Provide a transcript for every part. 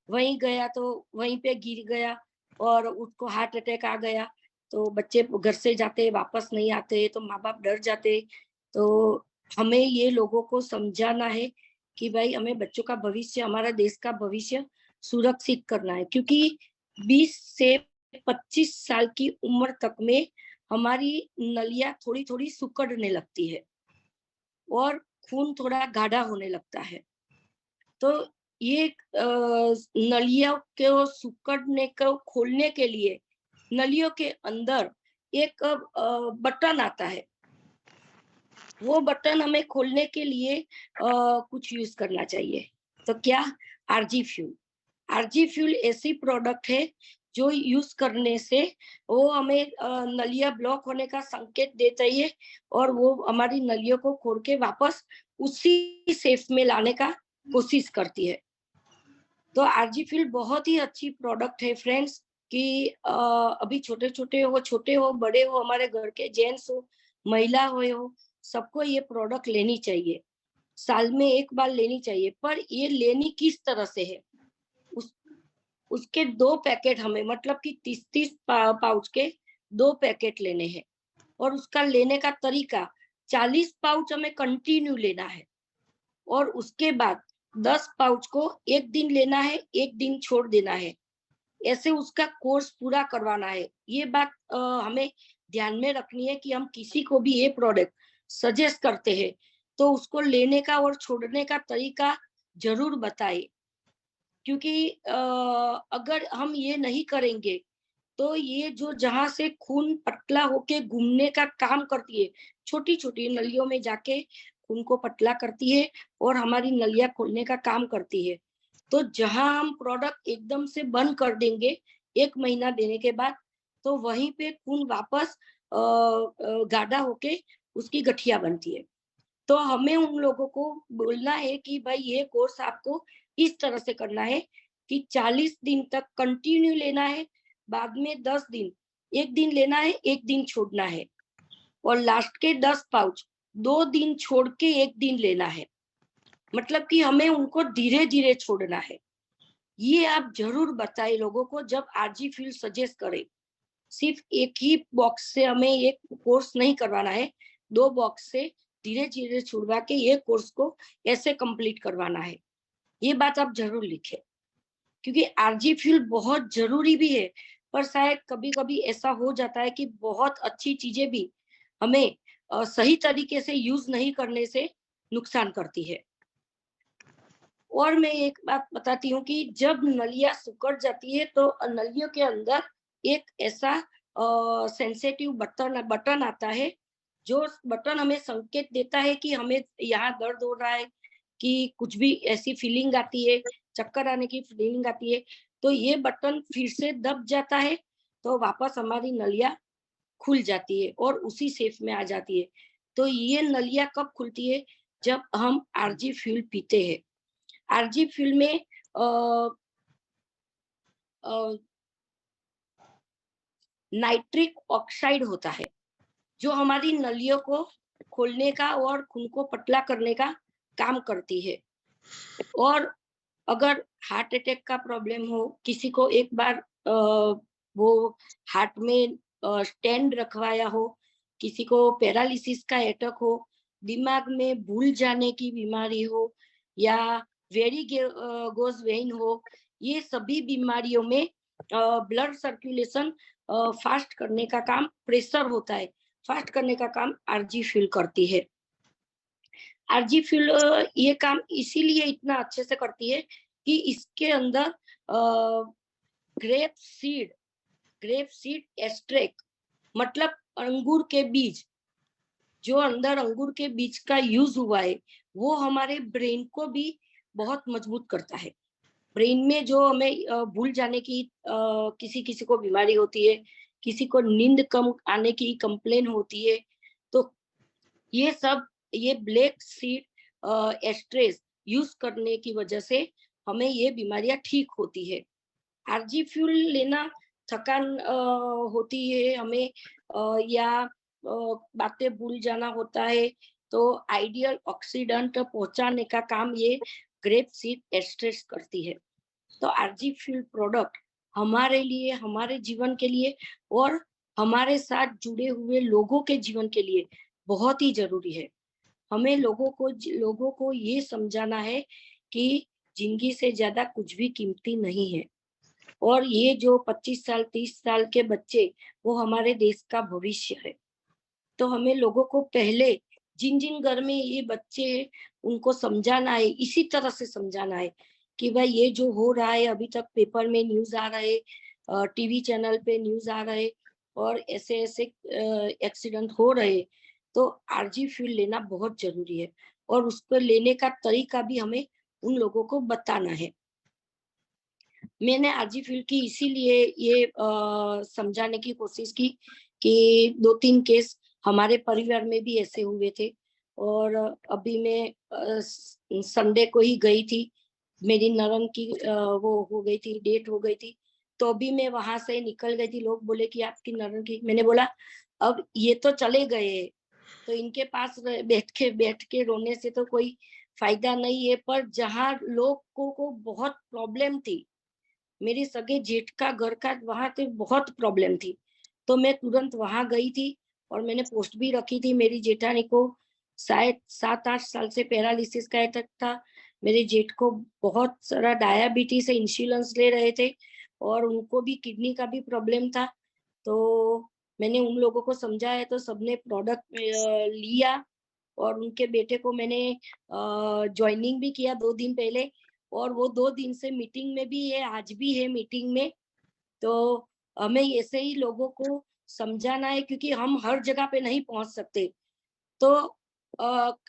वहीं गया तो वहीं पे गिर गया और उसको हार्ट अटैक आ गया। तो बच्चे घर से जाते वापस नहीं आते, तो माँ बाप डर जाते। तो हमें ये लोगों को समझाना है कि भाई हमें बच्चों का भविष्य, हमारा देश का भविष्य सुरक्षित करना है, क्योंकि 20 से 25 साल की उम्र तक में हमारी नलियां थोड़ी थोड़ी सिकुड़ने लगती है और खून थोड़ा गाढ़ा होने लगता है। तो ये नलियों को सिकुड़ने को खोलने के लिए नलियों के अंदर एक बटन आता है। वो बटन हमें खोलने के लिए कुछ यूज करना चाहिए। तो क्या? RG fuel. आरजी फ्यूल ऐसी प्रोडक्ट है जो यूज करने से वो हमें नलियां ब्लॉक होने का संकेत देता है और वो हमारी नलियों को खोल के वापस उसी शेप में लाने का कोशिश करती है। तो आरजी फ्यूल बहुत ही अच्छी प्रोडक्ट है फ्रेंड्स, कि अभी छोटे हो बड़े हो, हमारे घर के जेंट्स हो, महिला हो, सबको ये प्रोडक्ट लेनी चाहिए। साल में एक बार लेनी चाहिए, पर ये लेनी किस तरह से है, उस उसके 2 पैकेट हमें, मतलब कि 30-30 पाउच के 2 पैकेट लेने हैं। और उसका लेने का तरीका, 40 पाउच हमें कंटिन्यू लेना है और उसके बाद 10 पाउच को 1 दिन लेना है, 1 दिन छोड़ देना है। ऐसे उसका कोर्स पूरा करवाना है। ये बात हमें ध्यान में रखनी है कि हम किसी को भी ये प्रोडक्ट सजेस्ट करते हैं, तो उसको लेने का और छोड़ने का तरीका ज़रूर बताएँ। क्योंकि अगर हम ये नहीं करेंगे, तो ये जो जहाँ से खून पतला होके घूमने का काम करती है, छोटी-छोटी नलियों में जाके खून को पतला करती है और हमारी नलियाँ खोलने का काम करती है। तो जहाँ हम प्रोडक्ट एकदम से बंद कर देंगे, 1 महीना देने के बाद, तो वहीं पे खून वापस गाढ़ा होके उसकी गठिया बनती है। तो हमें उन लोगों को बोलना है कि भाई ये कोर्स आपको इस तरह से करना है कि 40 दिन तक कंटिन्यू लेना है, बाद में 10 दिन, 1 दिन लेना है, 1 दिन छोड़ना है और लास्ट के 10 पाउच 2 दिन छोड़ के 1 दिन लेना है। मतलब कि हमें उनको धीरे-धीरे छोड़ना है। ये आप ज़रूर बताएँ लोगों को जब आरजी फ्यूल सजेस्ट करें। सिर्फ एक ही बॉक्स से हमें ये कोर्स नहीं करवाना है, 2 बॉक्स से धीरे-धीरे छुड़वा के ये कोर्स को ऐसे कंप्लीट करवाना है। ये बात आप ज़रूर लिखें, क्योंकि आरजी फ्यूल बहुत ज़रूरी भी है, पर शायद कभी-कभी ऐसा हो जाता है कि बहुत अच्छी चीज़ें भी हमें सही तरीके से यूज़ नहीं करने से नुकसान करती है। और मैं एक बात बताती हूँ कि जब नलियाँ सिकुड़ जाती है, तो नलियों के अंदर एक ऐसा सेंसिटिव बटन बटन आता है, जो बटन हमें संकेत देता है कि हमें यहाँ दर्द हो रहा है, कि कुछ भी ऐसी फीलिंग आती है, चक्कर आने की फीलिंग आती है, तो ये बटन फिर से दब जाता है, तो वापस हमारी नलियाँ खुल जाती है और उसी शेप में आ जाती है। तो ये नलियाँ कब खुलती है? जब हम आरजी फ्यूल पीते हैं। आरजी फील्ड में अ, अ, नाइट्रिक ऑक्साइड होता है, जो हमारी नलियों को खोलने का और खून को पतला करने का काम करती है। और अगर हार्ट अटैक का प्रॉब्लम हो, किसी को एक बार वो हार्ट में स्टेंट रखवाया हो, किसी को पैरालिसिस का अटैक हो, दिमाग में भूल जाने की बीमारी हो या वेरिगोज वेन हो, ये सभी बीमारियों में ब्लड सर्कुलेशन फास्ट करने का काम, प्रेशर होता है, फास्ट करने का काम आरजी फ्यूल करती है। आरजी फ्यूल ये काम इसीलिए इतना अच्छे से करती है कि इसके अंदर grape seed grape seed extract, मतलब अंगूर के बीज, जो अंदर अंगूर के बीज का यूज हुआ है, वो हमारे ब्रेन को भी बहुत मजबूत करता है। ब्रेन में जो हमें भूल जाने की किसी किसी को बीमारी होती है, किसी को नींद कम आने की कंप्लेन होती है, तो ये सब ये ब्लैक सीड एस्ट्रेस यूज करने की वजह से हमें ये बीमारियां ठीक होती है। आरजी फ्यूल लेना थकान होती है हमें, या बातें भूल जाना होता है, तो आइडियल ऑक्सीडेंट पहुंचाने का काम ये ग्रेप सीड एस्ट्रेस करती है। तो आरजी फ्यूल प्रोडक्ट हमारे लिए, हमारे जीवन के लिए और हमारे साथ जुड़े हुए लोगों के जीवन के लिए बहुत ही जरूरी है। हमें लोगों को ये समझाना है कि जिंदगी से ज्यादा कुछ भी कीमती नहीं है। और ये जो 25 साल 30 साल के बच्चे, वो हमारे देश का भविष्य है। तो हमें लोगों को पहले जिन जिन घर में ये बच्चे हैं उनको समझाना है, इसी तरह से समझाना है कि भाई ये जो हो रहा है, अभी तक पेपर में न्यूज आ रहे, टीवी चैनल पे न्यूज आ रहे और ऐसे ऐसे एक्सीडेंट हो रहे, तो आरजी फ्यूल लेना बहुत जरूरी है और उसको लेने का तरीका भी हमें उन लोगों को बताना है। मैंने आरजी फ्यूल की इसीलिए ये समझाने की कोशिश की कि 2-3 केस हमारे परिवार में भी ऐसे हुए थे। और अभी मैं संडे को ही गई थी, मेरी ननद की वो हो गई थी, डेट हो गई थी, तो अभी मैं वहां से निकल गई थी। लोग बोले कि आपकी ननद की, मैंने बोला अब ये तो चले गए, तो इनके पास बैठ के रोने से तो कोई फायदा नहीं है। पर जहाँ लोगों को बहुत प्रॉब्लम थी, मेरी सगे जेठ का घर का वहां पे बहुत प्रॉब्लम थी, तो मैं तुरंत वहां गई थी और मैंने पोस्ट भी रखी थी। मेरी जेठानी को शायद 7-8 साल से पैरालिसिस का अटैक था। मेरे जेठ को बहुत सारा डायबिटीज से इंश्योरेंस ले रहे थे और उनको भी किडनी का भी प्रॉब्लम था। तो मैंने उन लोगों को समझाया तो सबने प्रोडक्ट लिया और उनके बेटे को मैंने ज्वाइनिंग भी किया 2 दिन पहले और वो 2 दिन से मीटिंग में भी है, आज भी है मीटिंग में। तो हमें ऐसे ही लोगों को समझाना है क्योंकि हम हर जगह पे नहीं पहुंच सकते। तो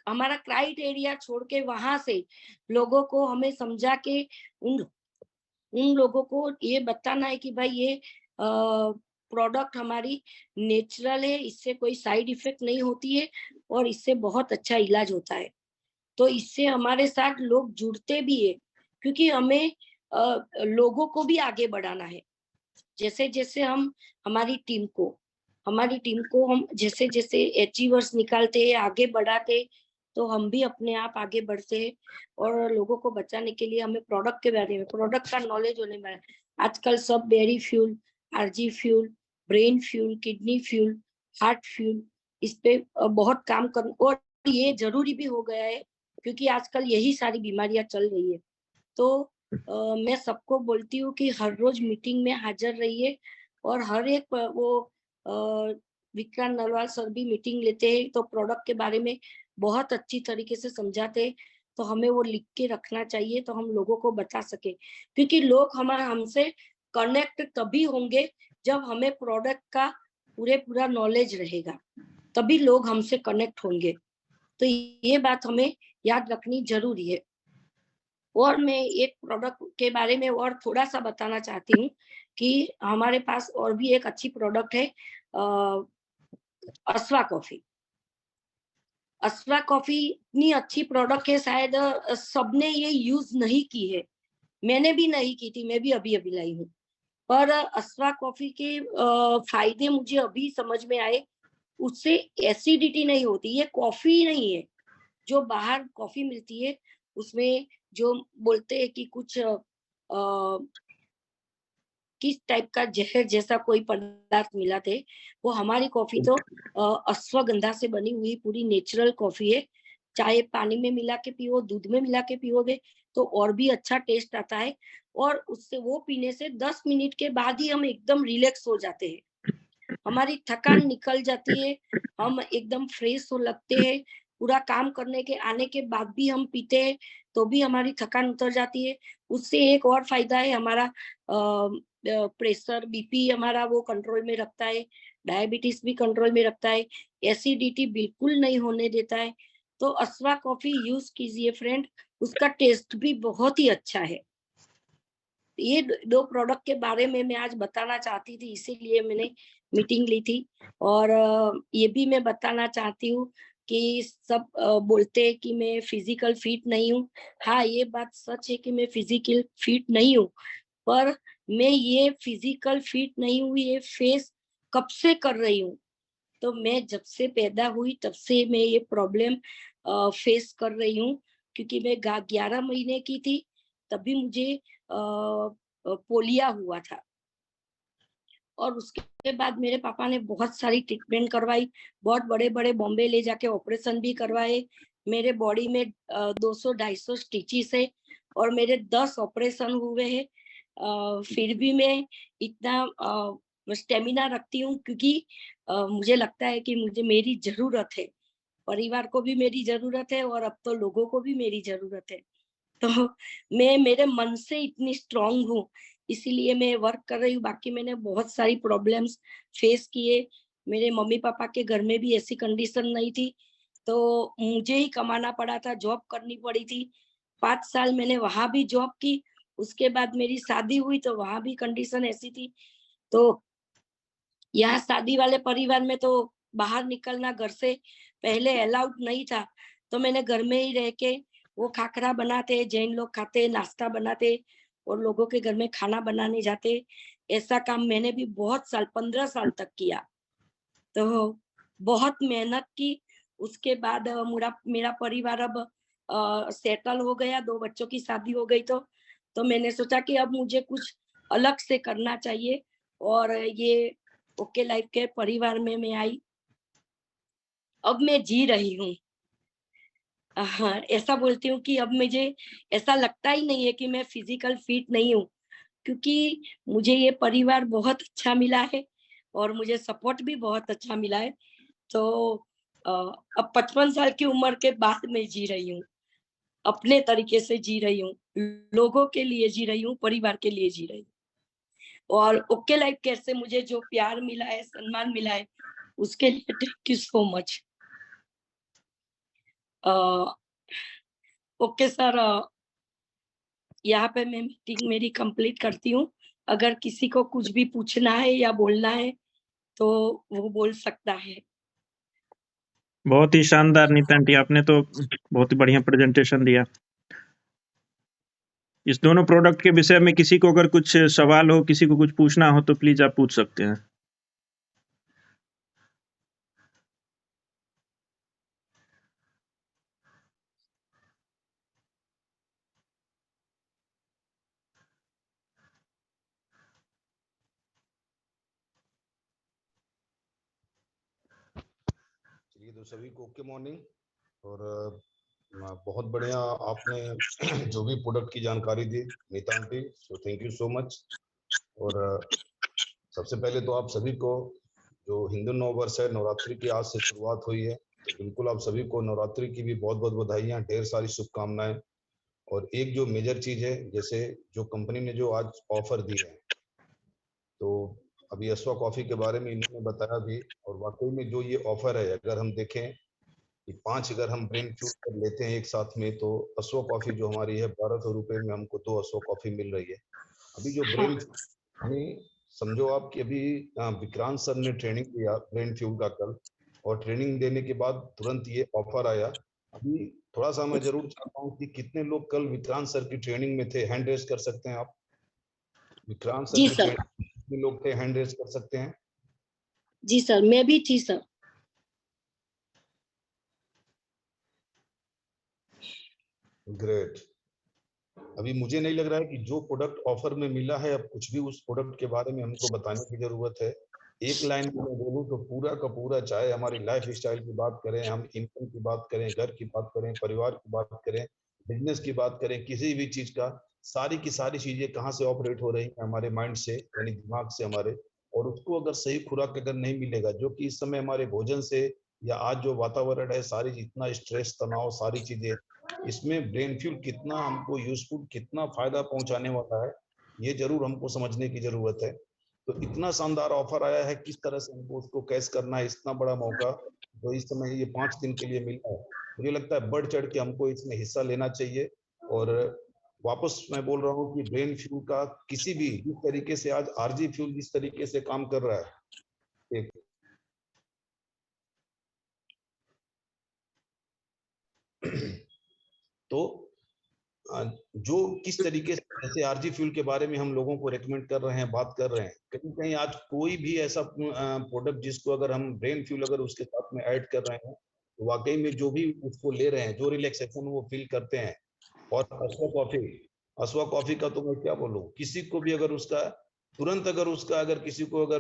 हमारा क्राइटेरिया छोड़ के वहां से लोगों को हमें समझा के उन उन लोगों को ये बताना है कि भाई ये प्रोडक्ट हमारी नेचुरल है, इससे कोई साइड इफेक्ट नहीं होती है और इससे बहुत अच्छा इलाज होता है। तो इससे हमारे साथ लोग जुड़ते भी है क्योंकि हमें लोगों को भी आगे बढ़ाना है। जैसे जैसे हम हमारी टीम को हम जैसे जैसे अचीवर्स निकालते हैं, आगे बढ़ाते, तो हम भी अपने आप आगे बढ़ते हैं। और लोगों को बचाने के लिए हमें प्रोडक्ट के बारे में, प्रोडक्ट का नॉलेज होने में, आजकल सब berry fuel, RG fuel, brain fuel, kidney fuel, heart fuel, इस पे बहुत काम कर, और ये जरूरी भी हो गया है क्योंकि आजकल यही सारी बीमारियां चल रही है। तो मैं सबको बोलती हूँ कि हर रोज मीटिंग में हाजिर रहिए और हर एक वो विक्रांत नरवाल सर भी मीटिंग लेते हैं तो प्रोडक्ट के बारे में बहुत अच्छी तरीके से समझाते हैं। तो हमें वो लिख के रखना चाहिए तो हम लोगों को बता सके, क्योंकि लोग हमारा हमसे कनेक्ट तभी होंगे जब हमें प्रोडक्ट का पूरा नॉलेज रहेगा, तभी लोग हमसे कनेक्ट होंगे। तो ये बात हमें याद रखनी जरूरी है। और मैं एक प्रोडक्ट के बारे में और थोड़ा-सा बताना चाहती हूँ कि हमारे पास और भी एक अच्छी प्रोडक्ट है, अ, अस्वा कॉफ़ी। अस्वा कॉफ़ी इतनी अच्छी प्रोडक्ट है, शायद सबने ये यूज़ नहीं की है। मैंने भी नहीं की थी, मैं भी अभी-अभी लाई हूँ। पर अस्वा कॉफ़ी के फ़ायदे मुझे अभी समझ में आए। उससे एसिडिटी नहीं होती, ये कॉफ़ी नहीं है। जो बाहर कॉफ़ी मिलती है, उसमें जो बोलते हैं कि कुछ किस टाइप का ज़हर जैसा कोई पदार्थ मिला थे, वो हमारी कॉफ़ी तो अश्वगंधा से बनी हुई पूरी नेचुरल कॉफ़ी है। चाहे पानी में मिला के पियो, दूध में मिला के पियोगे, तो और भी अच्छा टेस्ट आता है और उससे वो पीने से 10 मिनट के बाद ही हम एकदम रिलैक्स हो जाते हैं। हमारी थकान निकल जाती है, हम एकदम फ्रेश हो लगते हैं, पूरा काम करने के आने के बाद भी हम पीते हैं, तो भी हमारी थकान उतर जाती है। उससे एक और फ़ायदा है, हमारा प्रेशर, बीपी हमारा वो कंट्रोल में रखता है, डायबिटीज़ भी कंट्रोल में रखता है, एसिडिटी बिल्कुल नहीं होने देता है। तो अस्वा कॉफ़ी यूज़ कीजिए फ्रेंड, उसका टेस्ट भी बहुत ही अच्छा है। ये 2 प्रोडक्ट के बारे में मैं आज बताना चाहती थी, इसीलिए मैंने मीटिंग ली थी। और ये भी मैं बताना चाहती हूँ कि सब बोलते हैं कि मैं फिजिकल फिट नहीं हूँ। हाँ, ये बात सच है कि मैं फिजिकल फिट नहीं हूँ, पर मैं ये फिजिकल फिट नहीं हूँ, ये फेस कब से कर रही हूँ। तो मैं जब से पैदा हुई तब से मैं ये प्रॉब्लम फेस कर रही हूँ, क्योंकि मैं 11 महीने की थी तभी मुझे पोलिया हुआ था। और उसके बाद मेरे पापा ने बहुत सारी ट्रीटमेंट करवाई, बहुत बड़े-बड़े बॉम्बे ले जाके ऑपरेशन भी करवाए। मेरे बॉडी में 200-250 स्टिचेस है और मेरे 10 ऑपरेशन हुए हैं। फिर भी मैं इतना स्टेमिना रखती हूँ क्योंकि मुझे लगता है कि मुझे मेरी ज़रूरत है। परिवार को भी मेरी ज़रूरत है और अब तो लोगों को भी मेरी ज़रूरत है। तो मैं मेरे मन से इतनी स्ट्रॉन्ग हूँ, इसीलिए मैं वर्क कर रही हूँ। बाकी मैंने बहुत सारी प्रॉब्लम्स फेस किए। मेरे मम्मी-पापा के घर में भी ऐसी कंडीशन नहीं थी, तो मुझे ही कमाना पड़ा था, जॉब करनी पड़ी थी। 5 साल मैंने वहाँ भी जॉब की, उसके बाद मेरी शादी हुई तो वहाँ भी कंडीशन ऐसी थी। तो यहाँ शादी वाले परिवार में तो बाहर निकलना घर से पहले अलाउड नहीं था, तो मैंने घर में ही रह के वो खाकरा बनाते, जैन लोग खाते, नाश्ता बनाते और लोगों के घर में खाना बनाने जाते। ऐसा काम मैंने भी बहुत साल 15 साल तक किया। तो बहुत मेहनत की, उसके बाद मुड़ा मेरा परिवार अब सेटल हो गया, 2 बच्चों की शादी हो गई तो मैंने सोचा कि अब मुझे कुछ अलग से करना चाहिए और ये ओके लाइफ के परिवार में मैं आई। अब मैं जी रही हूँ। हाँ, ऐसा बोलती हूँ कि अब मुझे ऐसा लगता ही नहीं है कि मैं फिज़िकल फिट नहीं हूँ, क्योंकि मुझे ये परिवार बहुत अच्छा मिला है और मुझे सपोर्ट भी बहुत अच्छा मिला है। तो अ, अब 55 साल की उम्र के बाद मैं जी रही हूँ, अपने तरीके से जी रही हूँ, लोगों के लिए जी रही हूँ, परिवार के लिए जी रही हूँ। और ओके लाइफ केयर से मुझे जो प्यार मिला है, सम्मान मिला है, उसके लिए thank you so much. A, okay sir, यहाँ पे मैं मीटिंग मेरी कंप्लीट करती हूँ। अगर किसी को कुछ भी पूछना है या बोलना है, तो वो बोल सकता है। बहुत ही शानदार नीता आंटी, आपने तो बहुत ही बढ़िया प्रेजेंटेशन दिया। इस दोनों प्रोडक्ट के विषय में किसी को अगर कुछ सवाल हो, किसी को कुछ पूछना हो तो प्लीज आप पूछ सकते हैं। चलिए, तो सभी को ओके मॉर्निंग। और बहुत बढ़िया आपने जो भी प्रोडक्ट की जानकारी दी Neeta aunty, so thank you so much. और सबसे पहले तो आप सभी को, जो हिंदू नव वर्ष है, नवरात्रि की आज से शुरुआत हुई है, तो बिल्कुल आप सभी को नवरात्रि की भी बहुत बहुत बधाइयाँ, ढेर सारी शुभकामनाएं। और एक जो मेजर चीज है, जैसे जो कंपनी ने जो आज ऑफर दी है, तो अभी अस्वा कॉफी के बारे में इन्होंने बताया भी, और वाकई में जो ये ऑफर है, अगर हम देखें कि 5 अगर हम ब्रेन फ्यूल कर लेते हैं एक साथ में, तो अस्वा कॉफी जो हमारी है 1200 रुपए में हमको 2 अस्वा कॉफी मिल रही है। अभी जो हाँ, हमें समझो आप कि अभी विक्रांत सर ने ट्रेनिंग दिया ब्रेन फ्यूल का कल, और ट्रेनिंग देने के बाद तुरंत ये ऑफर आया। अभी थोड़ा सा मैं जरूर चाहता हूँ कि कितने लोग कल विक्रांत सर की ट्रेनिंग में थे, हैंड रेस कर सकते हैं आप। विक्रांत सर जी की सर, ट्रेनिंग कितने लोग थे, हैंड रेस कर सकते हैं। जी सर, मैं भी थी सर। ग्रेट। अभी मुझे नहीं लग रहा है कि जो प्रोडक्ट ऑफर में मिला है, अब कुछ भी उस प्रोडक्ट के बारे में हमको बताने की जरूरत है। एक लाइन में मैं बोलूँ तो पूरा का पूरा, चाहे हमारी लाइफ स्टाइल की बात करें, हम इनकम की बात करें, घर की बात करें, परिवार की बात करें, बिजनेस की बात करें, किसी भी चीज का, सारी की सारी चीजें कहाँ से ऑपरेट हो रही है, हमारे माइंड से, यानी दिमाग से हमारे। और उसको अगर सही खुराक अगर नहीं मिलेगा, जो कि इस समय हमारे भोजन से, या आज जो वातावरण है, सारी इतना स्ट्रेस, तनाव, सारी चीजें, इसमें ब्रेन फ्यूल कितना हमको यूजफुल, कितना फायदा पहुंचाने वाला है, ये जरूर हमको समझने की जरूरत है। तो इतना शानदार ऑफर आया है, किस तरह से हमको उसको कैश करना है, इतना बड़ा मौका जो इस समय ये 5 दिन के लिए मिला है, मुझे लगता है बढ़ चढ़ के हमको इसमें हिस्सा लेना चाहिए। और वापस मैं बोल रहा हूँ कि ब्रेन फ्यूल का किसी भी, जिस तरीके से आज आरजी फ्यूल जिस तरीके से काम कर रहा है, एक तो जो किस तरीके से, जैसे आरजी फ्यूल के बारे में हम लोगों को रेकमेंड कर रहे हैं, बात कर रहे हैं, कहीं कहीं आज कोई भी ऐसा प्रोडक्ट जिसको अगर हम ब्रेन फ्यूल अगर उसके साथ में ऐड कर रहे हैं, तो वाकई में जो भी उसको ले रहे हैं, जो रिलैक्सेशन वो फील करते हैं। और अस्वा कॉफी, अस्वा कॉफी का तो मैं क्या बोलूं, किसी को भी अगर उसका तुरंत अगर किसी को अगर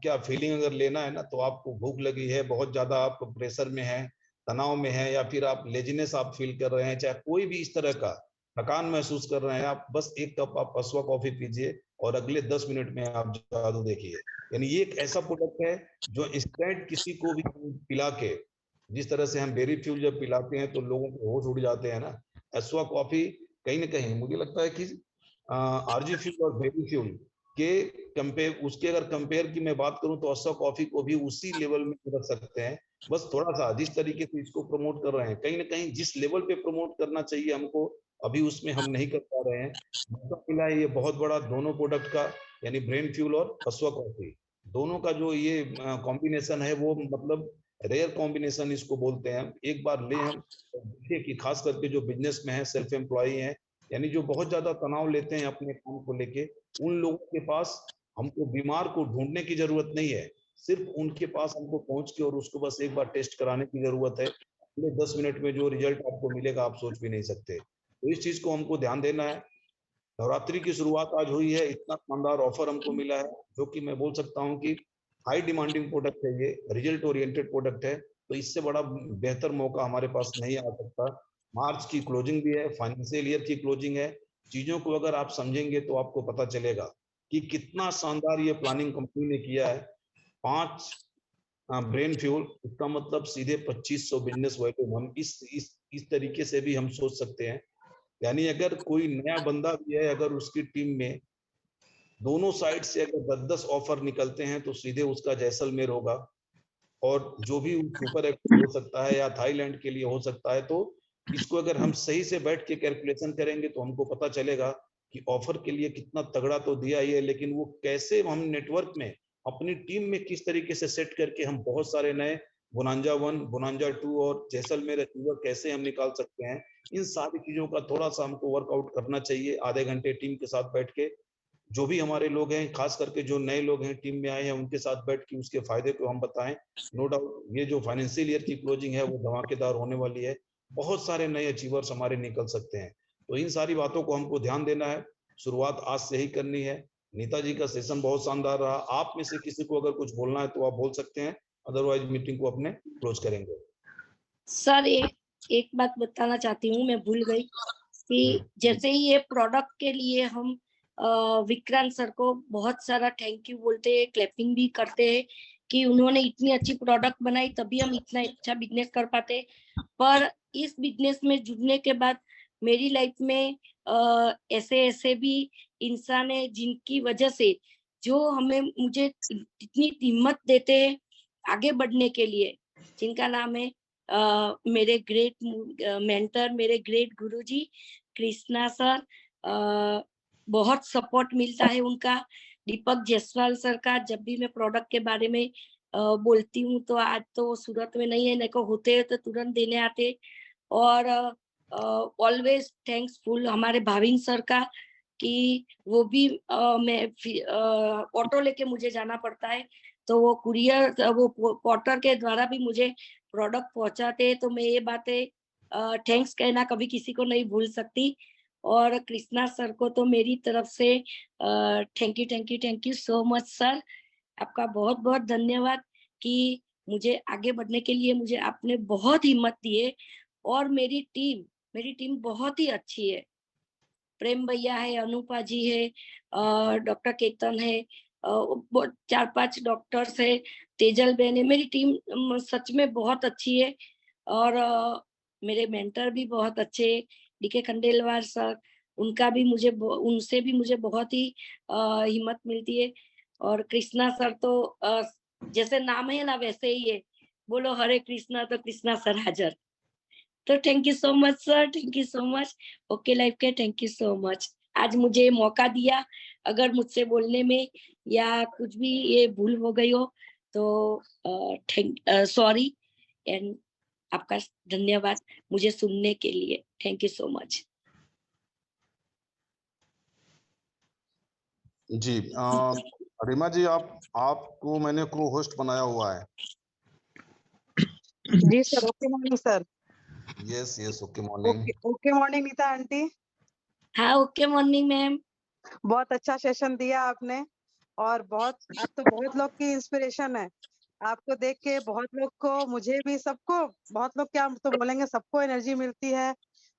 क्या फीलिंग अगर लेना है ना, तो आपको भूख लगी है, बहुत ज्यादा आप प्रेशर में है, तनाव में है, या फिर आप लेजीनेस आप फील कर रहे हैं, चाहे कोई भी इस तरह का थकान महसूस कर रहे हैं, आप बस एक कप आप अस्वा कॉफी पीजिए और अगले 10 मिनट में आप जादू देखिए। यानी ये एक ऐसा प्रोडक्ट है जो इंस्टेंट किसी को भी पिला के, जिस तरह से हम बेरी फ्यूल जब पिलाते हैं तो लोगों को होश उड़ जाते हैं ना, अस्वा कॉफी कहीं ना कहीं मुझे लगता है कि आरजी फ्यूल और बेरी फ्यूल के कंपेयर, उसके अगर कंपेयर की मैं बात करूं तो अस्वा कॉफी को भी उसी लेवल में रख सकते हैं। बस थोड़ा सा जिस तरीके से इसको प्रमोट कर रहे हैं, कहीं ना कहीं जिस लेवल पे प्रमोट करना चाहिए हमको, अभी उसमें हम नहीं कर पा रहे हैं। मौका मिला है ये बहुत बड़ा दोनों प्रोडक्ट का, यानी ब्रेन फ्यूल और अस्वा कॉफी, दोनों का जो ये कॉम्बिनेशन है वो मतलब रेयर कॉम्बिनेशन इसको बोलते हैं। एक बार ले हम देखिए कि खास करके जो बिजनेस में है, सेल्फ एम्प्लॉय है, यानी जो बहुत ज्यादा तनाव लेते हैं अपने काम को लेके, उन लोगों के पास हमको बीमार को ढूंढने की जरूरत नहीं है, सिर्फ उनके पास हमको पहुंच के और उसको बस एक बार टेस्ट कराने की जरूरत है। अगले 10 मिनट में जो रिजल्ट आपको मिलेगा आप सोच भी नहीं सकते। तो इस चीज को हमको ध्यान देना है। नवरात्रि की शुरुआत आज हुई है, इतना शानदार ऑफर हमको मिला है, जो कि मैं बोल सकता हूँ कि हाई डिमांडिंग प्रोडक्ट है, ये रिजल्ट ओरिएंटेड प्रोडक्ट है, तो इससे बड़ा बेहतर मौका हमारे पास नहीं आ सकता। मार्च की क्लोजिंग भी है, फाइनेंशियल ईयर की क्लोजिंग है, चीजों को अगर आप समझेंगे तो आपको पता चलेगा कि कितना शानदार ये प्लानिंग कंपनी ने किया है। 5 ब्रेन फ्यूल, इसका मतलब सीधे 2500 बिजनेस वॉल्यूम, हम इस तरीके से भी हम सोच सकते हैं। यानी अगर कोई नया बंदा भी है, अगर उसकी टीम में दोनों साइड से अगर 10-10 ऑफर निकलते हैं तो सीधे उसका जैसलमेर होगा, और जो भी सुपर एक्टिव हो सकता है या थाईलैंड के लिए हो सकता है। तो इसको अगर हम सही से बैठ के कैलकुलेशन करेंगे तो हमको पता चलेगा कि ऑफर के लिए कितना तगड़ा तो दिया ही है, लेकिन वो कैसे हम नेटवर्क में अपनी टीम में किस तरीके से सेट करके हम बहुत सारे नए बोनांजा 1, बोनांजा 2 और जैसलमेर अचीवर कैसे हम निकाल सकते हैं, इन सारी चीजों का थोड़ा सा हमको वर्कआउट करना चाहिए आधे घंटे टीम के साथ बैठ के। जो भी हमारे लोग हैं, खास करके जो नए लोग हैं टीम में आए हैं, उनके साथ बैठ के उसके फायदे को हम बताएं। नो डाउट ये जो फाइनेंशियल ईयर की क्लोजिंग है वो धमाकेदार होने वाली है, बहुत सारे नए अचीवर्स हमारे निकल सकते हैं। तो इन सारी बातों को हमको ध्यान देना है, शुरुआत आज से ही करनी है। नीता जी का सेशन बहुत शानदार रहा, आप में से किसी को अगर कुछ बोलना है तो आप बोल सकते हैं, अदरवाइज मीटिंग को अपने क्लोज करेंगे। सर एक बात बताना चाहती हूँ, मैं भूल गई कि जैसे ही ये प्रोडक्ट के लिए हम विक्रांत सर को बहुत सारा थैंक यू बोलते हैं, क्लैपिंग भी करते हैं कि उन्होंने इतनी अच्छी प्रोडक्ट बनाई तभी हम इतना अच्छा बिजनेस कर पाते। पर इस बिजनेस में जुड़ने के बाद मेरी लाइफ में ऐसे भी इंसान है जिनकी वजह से जो मुझे इतनी हिम्मत देते हैं आगे बढ़ने के लिए, जिनका नाम है मेरे ग्रेट मेंटर, मेरे ग्रेट गुरुजी कृष्णा सर। बहुत सपोर्ट मिलता है उनका, दीपक जायसवाल सर का। जब भी मैं प्रोडक्ट के बारे में बोलती हूँ तो आज तो सूरत में नहीं है, नहीं को होते तो तुरंत देने आते। और ऑलवेज थैंक्सफुल हमारे भाविन सर का कि वो भी मैं ऑटो लेके मुझे जाना पड़ता है तो वो कुरियर वो पोर्टर के द्वारा भी मुझे प्रोडक्ट पहुंचाते, तो मैं ये बातें थैंक्स कहना कभी किसी को नहीं भूल सकती। और कृष्णा सर को तो मेरी तरफ से thank you so much sir. आपका बहुत बहुत धन्यवाद कि मुझे आगे बढ़ने के लिए मुझे आपने बहुत हिम्मत दी है। और मेरी टीम बहुत ही अच्छी है। प्रेम भैया है, अनुपा जी है, डॉक्टर केतन है, 4-5 डॉक्टर्स है, तेजल बहन है। मेरी टीम सच में बहुत अच्छी है। और मेरे मेंटर भी बहुत अच्छे, डीके खंडेलवाल सर, उनसे भी मुझे बहुत ही हिम्मत मिलती है। और कृष्णा सर तो जैसे नाम है ना वैसे ही है, बोलो हरे कृष्णा तो कृष्णा सर हाजर। तो thank you so much sir, thank you so much. Okay life के थैंक यू सो मच, आज मुझे मौका दिया। अगर मुझसे बोलने में या कुछ भी ये भूल हो गई हो तो सॉरी एंड आपका धन्यवाद मुझे सुनने के लिए। Thank you so much. जी रिमा जी, आपको मैंने को होस्ट बनाया हुआ है। जी sir, okay morning sir. Yes okay morning. Okay morning Neeta aunty. हाँ, ओके मॉर्निंग मैम। बहुत अच्छा सेशन दिया आपने और आप तो बहुत लोग की इंस्पिरेशन है। आपको देख के बहुत लोग को, मुझे भी, सबको, बहुत लोग क्या तो बोलेंगे, सबको एनर्जी मिलती है,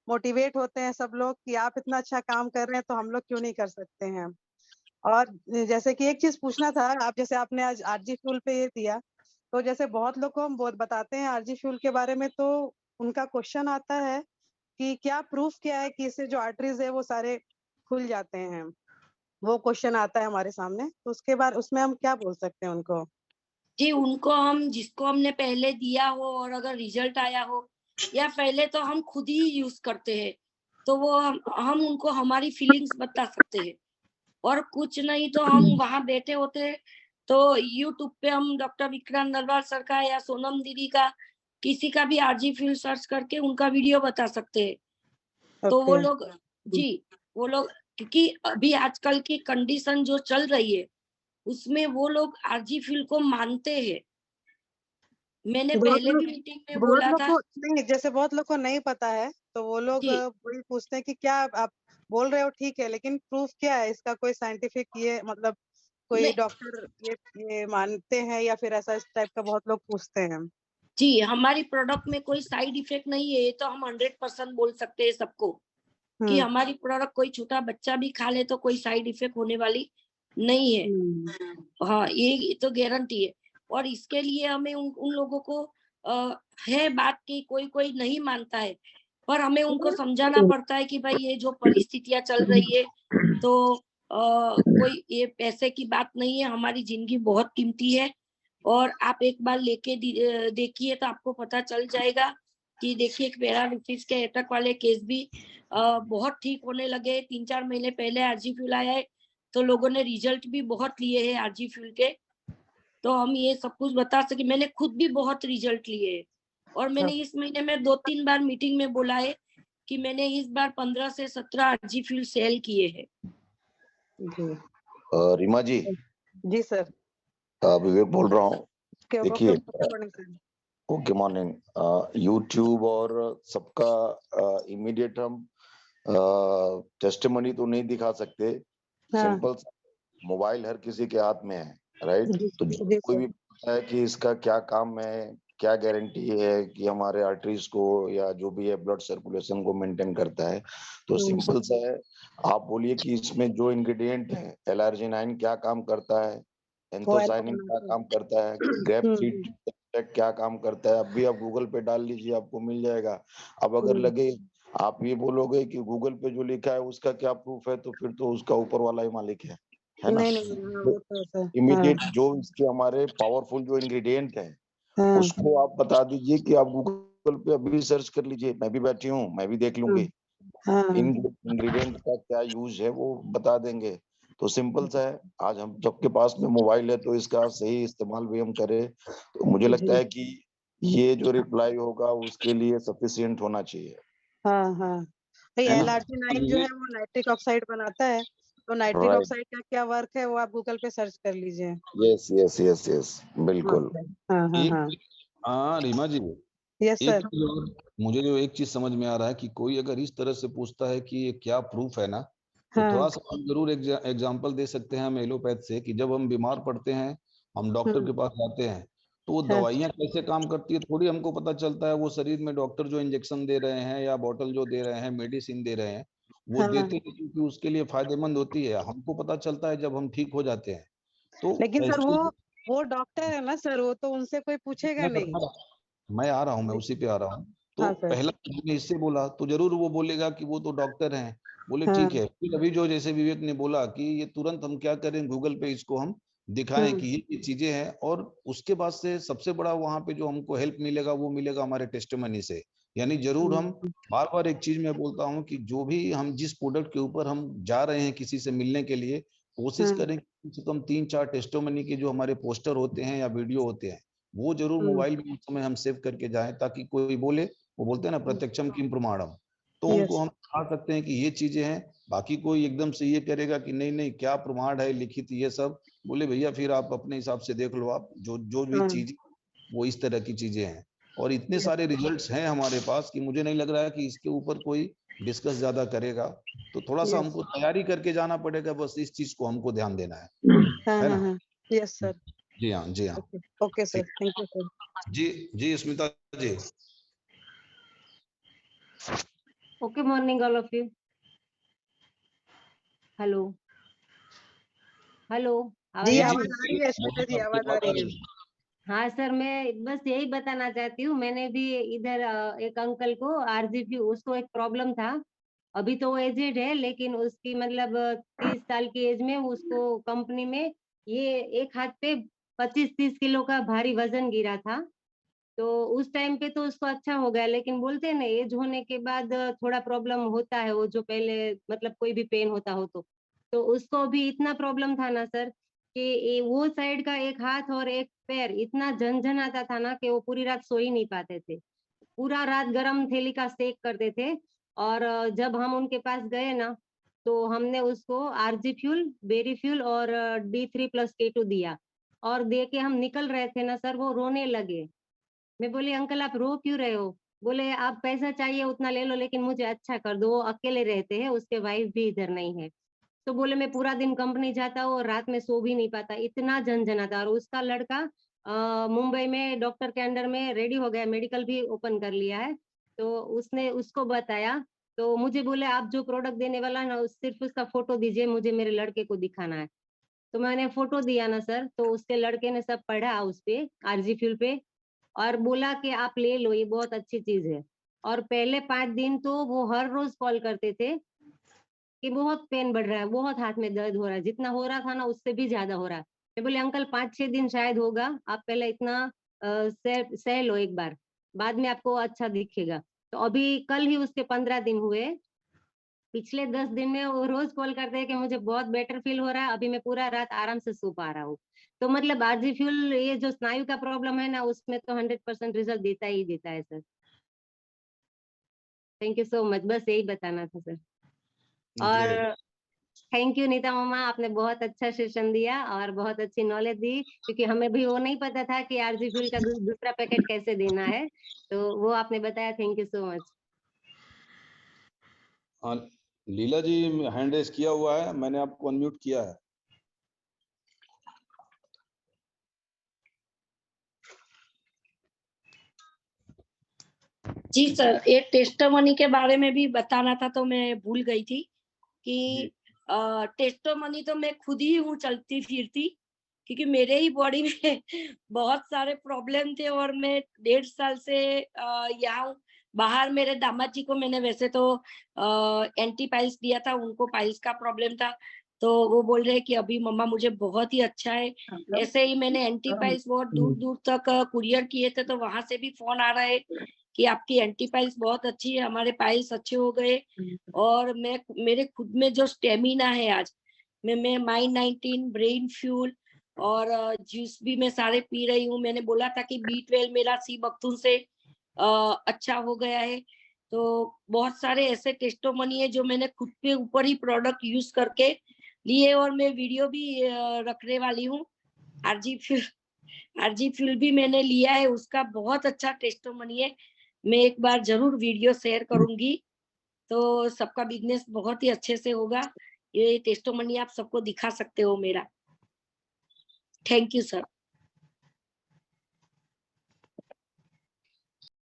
मोटिवेट होते हैं सब लोग कि आप इतना अच्छा काम कर रहे हैं तो हम लोग क्यों नहीं कर सकते हैं। और जैसे कि एक चीज पूछना था, आप जैसे आपने आज आरजी फ्यूल पे ये दिया, तो जैसे बहुत लोग को हम बहुत बताते हैं आरजी फ्यूल के बारे में, तो उनका क्वेश्चन आता है कि क्या प्रूफ क्या है कि इससे जो आर्टरीज है वो सारे खुल जाते हैं। वो क्वेश्चन आता है हमारे सामने, तो उसके बाद उसमें हम क्या बोल सकते हैं उनको? जी, उनको हम जिसको हमने पहले दिया हो और अगर रिजल्ट आया हो या पहले तो हम खुद ही यूज करते हैं, तो वो हम उनको हमारी फीलिंग्स बता सकते हैं। और कुछ नहीं तो हम वहां बैठे होते तो यूट्यूब पे हम डॉक्टर विक्रांत नरवाल सर का या सोनम दीदी का किसी का भी आरजी फील्ड सर्च करके उनका वीडियो बता सकते हैं। तो वो लोग जी, वो लोग, क्योंकि अभी आजकल की कंडीशन जो चल रही है उसमें वो लोग आरजी फील्ड को मानते हैं। मैंने पहले भी मीटिंग में बहुत बोला लोग था। को नहीं, जैसे बहुत लोग को नहीं पता है, तो वो लोग जी, वही पूछते हैं कि क्या आप बोल रहे हो ठीक है, लेकिन प्रूफ क्या है इसका? कोई साइंटिफिक, ये मतलब कोई नहीं, डॉक्टर ये मानते हैं या फिर ऐसा, इस टाइप का बहुत लोग पूछते हैं। जी, हमारी प्रोडक्ट में कोई साइड इफेक्ट नहीं है, ये तो हम 100% बोल सकते हैं सबको कि हमारी प्रोडक्ट कोई छोटा बच्चा भी खा ले तो कोई साइड इफेक्ट होने वाली नहीं है। हाँ, ये तो गारंटी है। और इसके लिए हमें उन लोगों को है बात कि कोई नहीं मानता है, पर हमें उनको समझाना पड़ता है कि भाई ये जो परिस्थितियां चल रही है, तो कोई ये पैसे की बात नहीं है, हमारी जिंदगी बहुत कीमती है। और आप एक बार लेके देखिए तो आपको पता चल जाएगा कि देखिए पैरालिसिस के अटैक वाले केस भी बहुत ठीक होने लगे। 3-4 महीने पहले आरजी फ्यूल आया है, तो लोगों ने रिजल्ट भी बहुत लिए हैं आरजी फ्यूल के। तो हम ये सब कुछ बता सके, मैंने खुद भी बहुत रिजल्ट लिए हैं। और मैंने इस महीने में 2-3 बार मीटिंग में बोला है कि मैंने इस बार 15 से 17 आरजी फ्यूल सेल किए हैं। रीमा जी। जी सर। विवेक बोल रहा हूँ। देखिए, सर, ओके मॉर्निंग। यूट्यूब और सबका इमीडिएट हम टेस्टिमनी तो नहीं दिखा सकते। हाँ। सिंपल मोबाइल हर किसी के हाथ में है, राइट? तो जी कोई भी सर। पूछता है कि इसका क्या काम है, क्या गारंटी है कि हमारे आर्टरीज को या जो भी है ब्लड सर्कुलेशन को मेंटेन करता है, तो सिंपल सा है। आप बोलिए कि इसमें जो इंग्रेडिएंट है, एलआरजिनाइन क्या काम करता है, एंथोसाइनिन क्या काम करता है, ग्रेप सीड क्या काम करता है, अभी आप गूगल पे डाल लीजिए, आपको मिल जाएगा। अब अगर लगे आप ये बोलोगे कि गूगल पे जो लिखा है उसका क्या प्रूफ है, तो फिर तो उसका ऊपर वाला ही मालिक है ना? नहीं, इमीडिएट जो इसके हमारे पावरफुल जो इंग्रेडिएंट है उसको आप बता दीजिए कि आप गूगल पे अभी सर्च कर लीजिए। मैं भी बैठी हूँ, मैं भी देख लूंगी इन इंग्रेडिएंट का क्या यूज है, वो बता देंगे। तो सिंपल सा है, आज हम सबके पास में मोबाइल है तो इसका सही इस्तेमाल भी हम करें, तो मुझे लगता है कि ये जो रिप्लाई होगा उसके लिए सफिशिएंट होना चाहिए। एलआरजी9 जो है वो नाइट्रिक ऑक्साइड बनाता है, तो नाइट्रिक ऑक्साइड का क्या वर्क है वो आप गूगल पे सर्च कर लीजिए। यस यस यस यस, बिल्कुल। रीमा जी, यस सर। मुझे जो एक चीज समझ में आ रहा है कि कोई अगर इस तरह से पूछता है कि ये क्या प्रूफ है ना, तो थोड़ा सा हम जरूर एग्जांपल दे सकते हैं हम एलोपैथ से, कि जब हम बीमार पड़ते हैं, हम डॉक्टर के पास जाते हैं, तो वो दवाइयाँ कैसे काम करती है थोड़ी हमको पता चलता है। वो शरीर में डॉक्टर जो इंजेक्शन दे रहे हैं या बोतल जो दे रहे हैं, मेडिसिन दे रहे हैं, वो देते हैं क्योंकि उसके लिए फायदेमंद होती है। हमको पता चलता है जब हम ठीक हो जाते हैं। तो लेकिन सर वो डॉक्टर है ना सर, वो तो उनसे कोई पूछेगा नहीं। मैं आ रहा हूँ, मैं उसी पे आ रहा हूँ। तो पहला मैंने इससे बोला तो जरूर वो बोलेगा कि वो तो डॉक्टर हैं, बोले ठीक है। फिर अभी जो जैसे विवेक ने बोला कि ये तुरंत हम क्या करें, गूगल पे इसको हम दिखाएं कि ये चीजें हैं। और उसके बाद से सबसे बड़ा वहां पे जो हमको हेल्प मिलेगा वो मिलेगा हमारे टेस्टिमनी से। यानी जरूर हम बार बार एक चीज मैं बोलता हूँ कि जो भी हम जिस प्रोडक्ट के ऊपर हम जा रहे हैं किसी से मिलने के लिए, कोशिश करें कम से कम 3-4 टेस्टिमनी के जो हमारे पोस्टर होते हैं या वीडियो होते हैं वो जरूर मोबाइल में उस समय हम सेव करके जाएं, ताकि कोई बोले, वो बोलते हैं ना प्रत्यक्षम किम प्रमाणम, तो उनको हम दिखा सकते हैं कि ये चीजें हैं। बाकी कोई एकदम से ये करेगा कि नहीं नहीं क्या प्रमाण है लिखित ये सब, बोले भैया फिर आप अपने हिसाब से देख लो, आप जो भी चीज वो इस तरह की चीजें हैं। और इतने सारे रिजल्ट्स हैं हमारे पास कि मुझे नहीं लग रहा है कि इसके ऊपर कोई डिस्कस ज्यादा करेगा, तो थोड़ा सा Yes. हमको तैयारी करके जाना पड़ेगा। बस इस चीज को हमको ध्यान देना है ना? हाँ। Yes sir. जी हाँ, जी हाँ। Okay sir. Thank you sir. Ji Smita ji. Okay, morning all of you. Hello. जी आवाज आ आवाज रही आ रही है स्मिता जी, आवाज आ रही है। हाँ सर, मैं बस यही बताना चाहती हूँ, मैंने भी इधर एक अंकल को आरजीपी, उसको एक प्रॉब्लम था। अभी तो वो एजेड है, लेकिन उसकी मतलब 30 साल की एज में उसको कंपनी में ये एक हाथ पे 25-30 किलो का भारी वजन गिरा था। तो उस टाइम पे तो उसको अच्छा हो गया, लेकिन बोलते हैं ना एज होने के बाद थोड़ा प्रॉब्लम होता है, वो जो पहले मतलब कोई भी पेन होता हो तो उसको भी इतना प्रॉब्लम था ना सर कि वो साइड का एक हाथ और एक पैर इतना झनझनाता था ना कि वो पूरी रात सो ही नहीं पाते थे। पूरा रात गरम थैली का सेक करते थे। और जब हम उनके पास गए ना, तो हमने उसको आरजी फ्यूल, बेरी फ्यूल और D3+K2 दिया। और दे के हम निकल रहे थे ना सर, वो रोने लगे। मैं बोली अंकल आप रो क्यों रहे हो? बोले आप पैसा चाहिए उतना ले लो, लेकिन मुझे अच्छा कर दो। वो अकेले रहते हैं, उसके वाइफ भी इधर नहीं है। तो बोले मैं पूरा दिन कंपनी जाता हूँ और रात में सो भी नहीं पाता, इतना झंझनाता। और उसका लड़का मुंबई में डॉक्टर के अंडर में रेडी हो गया, मेडिकल भी ओपन कर लिया है। तो उसने उसको बताया, तो मुझे बोले आप जो प्रोडक्ट देने वाला ना, सिर्फ उसका फोटो दीजिए, मुझे मेरे लड़के को दिखाना है। तो मैंने फोटो दिया ना सर, तो उसके लड़के ने सब पढ़ा उस पे, आरजी फ्यूल पे, और बोला कि आप ले लो, ये बहुत अच्छी चीज है। और पहले 5 दिन तो वो हर रोज कॉल करते थे कि बहुत पेन बढ़ रहा है, बहुत हाथ में दर्द हो रहा है, जितना हो रहा था ना उससे भी ज्यादा हो रहा है। मैं बोले अंकल 5-6 दिन शायद होगा, आप पहले इतना सह लो एक बार, बाद में आपको अच्छा दिखेगा। तो अभी कल ही उसके 15 दिन हुए। पिछले 10 दिन में वो रोज कॉल करते हैं कि मुझे बहुत बेटर फील हो रहा है, अभी मैं पूरा रात आराम से सो पा रहा हूँ। तो मतलब आरजी फ्यूल, ये जो स्नायु का प्रॉब्लम है ना, उसमें तो 100% रिजल्ट देता ही देता है sir. Thank you so much, बस यही बताना था सर। और थैंक यू नीता मामा, आपने बहुत अच्छा सेशन दिया और बहुत अच्छी नॉलेज दी, क्योंकि हमें भी वो नहीं पता था कि आरजी फ्यूल का दूसरा पैकेट कैसे देना है, तो वो आपने बताया। Thank you so much. हाँ लीला जी, हैंड रेस किया हुआ है, मैंने आपको अनम्यूट किया है। जी सर, एक टेस्टमनी के बारे में भी बताना था, तो मैं भूल गई थी कि टेस्टमनी तो मैं खुद ही हूँ चलती फिरती, क्योंकि मेरे ही बॉडी में बहुत सारे प्रॉब्लम थे और मैं 1.5 साल से यहाँ हूँ। बाहर मेरे दामाद जी को मैंने वैसे तो एंटी पाइल्स दिया था, उनको पाइल्स का प्रॉब्लम था, तो वो बोल रहे हैं कि अभी मम्मा मुझे बहुत ही अच्छा है। ऐसे ही मैंने एंटी पाइल्स बहुत दूर-दूर तक कुरियर किए थे, तो वहां से भी फोन आ रहा है कि आपकी एंटी पाइल्स बहुत अच्छी है, हमारे पाइल्स अच्छे हो गए। और मेरे खुद में जो स्टेमिना है आज, मैं माइंड 19 ब्रेन फ्यूल और जूस भी मैं सारे पी रही हूँ। मैंने बोला था कि B12 मेरा सी बख्तून से अच्छा हो गया है। तो बहुत सारे ऐसे टेस्टोमनी है जो मैंने खुद के ऊपर ही प्रोडक्ट यूज करके लिए, और मैं वीडियो भी रखने वाली हूँ। आरजी फ्यूल भी मैंने लिया है, उसका बहुत अच्छा टेस्टोमनी है। मैं एक बार जरूर वीडियो शेयर करूंगी, तो सबका बिजनेस बहुत ही अच्छे से होगा। ये टेस्टोमनी आप सबको दिखा सकते हो मेरा। Thank you sir.